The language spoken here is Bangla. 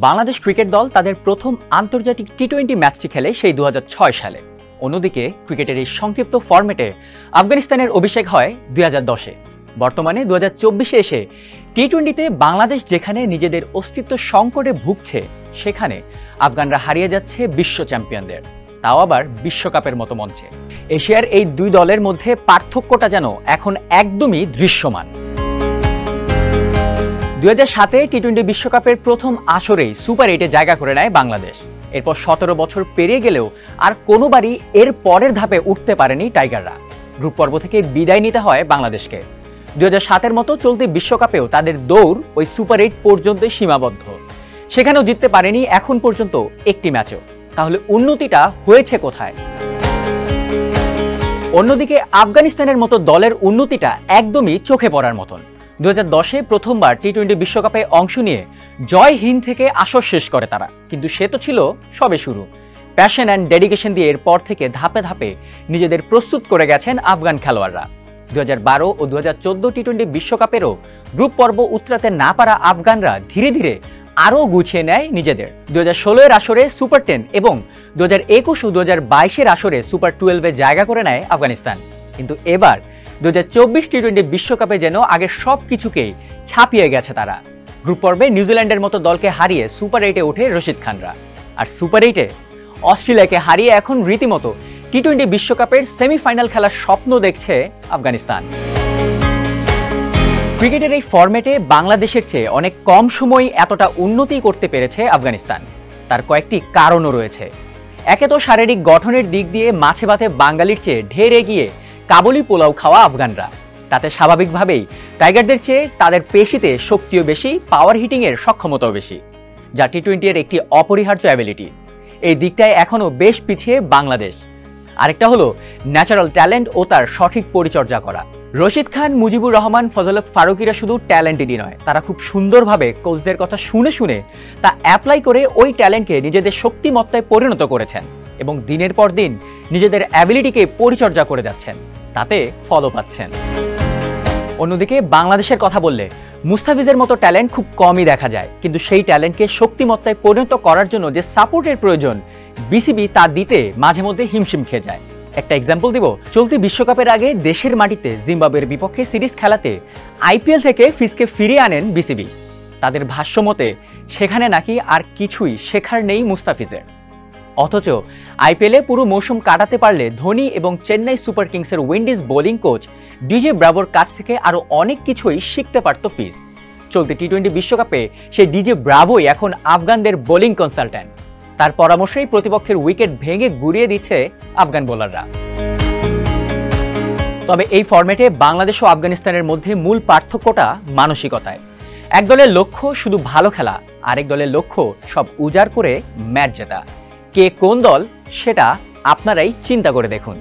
বাংলাদেশ ক্রিকেট দল তাদের প্রথম আন্তর্জাতিক টি-20 ম্যাচটি খেলে সেই 2006 সালে। অন্যদিকে ক্রিকেটের এই সংক্ষিপ্ত ফরম্যাটে আফগানিস্তানের অভিষেক হয় 2010-এ। বর্তমানে 2024-এ এসে টি-20তে বাংলাদেশ যেখানে নিজেদের অস্তিত্ব সংকটে ভুগছে, সেখানে আফগানরা হারিয়ে যাচ্ছে বিশ্ব চ্যাম্পিয়নদের, তাও আবার বিশ্বকাপের মতো মঞ্চে। এশিয়ার এই দুই দলের মধ্যে পার্থক্যটা যেন এখন একদমই দৃশ্যমান। 2007-এ টি-20 বিশ্বকাপের প্রথম আসরেই সুপার 8-এ জায়গা করে নেয় বাংলাদেশ। এরপর 17 বছর পেরিয়ে গেলেও আর কোনোবারই এর পরের ধাপে উঠতে পারেনি টাইগাররা। গ্রুপ পর্ব থেকে বিদায় নিতে হয় বাংলাদেশকে। 2007-এর মতো চলতি বিশ্বকাপেও তাদের দৌড় ওই সুপার 8 পর্যন্তই সীমাবদ্ধ। সেখানেও জিততে পারেনি এখন পর্যন্ত একটি ম্যাচও। তাহলে উন্নতিটা হয়েছে কোথায়? অন্যদিকে আফগানিস্তানের মতো দলের উন্নতিটা একদমই চোখে পড়ার মতন। 2010-এ প্রথমবার টি-20 বিশ্বকাপে অংশ নিয়ে জয়হীন থেকে আসর শেষ করে তারা, কিন্তু সে তো ছিল সবে শুরু। প্যাশন অ্যান্ড ডেডিকেশন দিয়ে এরপর থেকে ধাপে ধাপে নিজেদের প্রস্তুত করে গেছেন আফগান খেলোয়াড়রা। 2012 ও 2014 টি-20 বিশ্বকাপেরও গ্রুপ পর্ব উতরাতে না পারা আফগানরা ধীরে ধীরে আরও গুছিয়ে নেয় নিজেদের। 2016-এর আসরে সুপার 10 এবং 2021 ও 2022-এর আসরে সুপার 12-এ জায়গা করে নেয় আফগানিস্তান। কিন্তু এবার 2024 টি-20 বিশ্বকাপে যেন আগের সব কিছুকেই ছাপিয়ে গেছে তারা। গ্রুপ পর্বে নিউজিল্যান্ডের মতো দলকে হারিয়ে সুপার 8-এ ওঠে রশিদ খানরা, আর সুপার 8-এ অস্ট্রেলিয়াকে হারিয়ে এখন রীতিমতো টি-20 বিশ্বকাপের সেমিফাইনাল খেলার স্বপ্ন দেখছে আফগানিস্তান। ক্রিকেটের এই ফরম্যাটে বাংলাদেশের চেয়ে অনেক কম সময়ে এতটা উন্নতি করতে পেরেছে আফগানিস্তান। তার কয়েকটি কারণও রয়েছে। একে তো শারীরিক গঠনের দিক দিয়ে মাছে ভাতে বাঙালির চেয়ে ঢের এগিয়ে কাবুলি পোলাও খাওয়া আফগানরা। তাতে স্বাভাবিকভাবেই টাইগারদের চেয়ে তাদের পেশিতে শক্তিও বেশি, পাওয়ার হিটিংয়ের সক্ষমতাও বেশি, যা টি-20-এর একটি অপরিহার্য অ্যাবিলিটি। এই দিকটায় এখনও বেশ পিছিয়ে বাংলাদেশ। আরেকটা হলো ন্যাচারাল ট্যালেন্ট ও তার সঠিক পরিচর্যা করা। রশিদ খান, মুজিবুর রহমান, ফজল হক ফারুকীরা শুধু ট্যালেন্টেডই নয়, তারা খুব সুন্দরভাবে কোচদের কথা শুনে শুনে তা অ্যাপ্লাই করে ওই ট্যালেন্টকে নিজেদের শক্তিমত্তায় পরিণত করেছেন এবং দিনের পর দিন নিজেদের অ্যাবিলিটিকে পরিচর্যা করে যাচ্ছেন, তাতে ফলও পাচ্ছেন। অন্যদিকে বাংলাদেশের কথা বললে মুস্তাফিজের মতো ট্যালেন্ট খুব কমই দেখা যায়, কিন্তু সেই ট্যালেন্টকে শক্তিমত্তায় পরিণত করার জন্য যে সাপোর্টের প্রয়োজন, বিসিবি তা দিতে মাঝে মধ্যে হিমশিম খেয়ে যায়। একটা এক্সাম্পল দিব, চলতি বিশ্বকাপের আগে দেশের মাটিতে জিম্বাবুয়ের বিপক্ষে সিরিজ খেলাতে আইপিএল থেকে ফিসকে ফিরিয়ে আনেন বিসিবি। তাদের ভাষ্যমতে সেখানে নাকি আর কিছুই শেখার নেই মুস্তাফিজের। অথচ আইপিএলে পুরো মৌসুম কাটাতে পারলে ধোনি এবং চেন্নাই সুপার কিংসের উইন্ডিজ বোলিং কোচ ডিজে ব্রাভোর কাছ থেকে আরও অনেক কিছুই শিখতে পারত ফিস। চলতি টি-20 বিশ্বকাপে সেই ডিজে ব্রাভোই এখন আফগানদের বোলিং কনসালট্যান্ট। তার পরামর্শেই প্রতিপক্ষের উইকেট ভেঙে গুড়িয়ে দিচ্ছে আফগান বোলাররা। তবে এই ফরম্যাটে বাংলাদেশ ও আফগানিস্তানের মধ্যে মূল পার্থক্যটা মানসিকতায়। এক দলের লক্ষ্য শুধু ভালো খেলা, আরেক দলের লক্ষ্য সব উজাড় করে ম্যাচ জেতা। কে কোন দল সেটা আপনারাই চিন্তা করে দেখুন।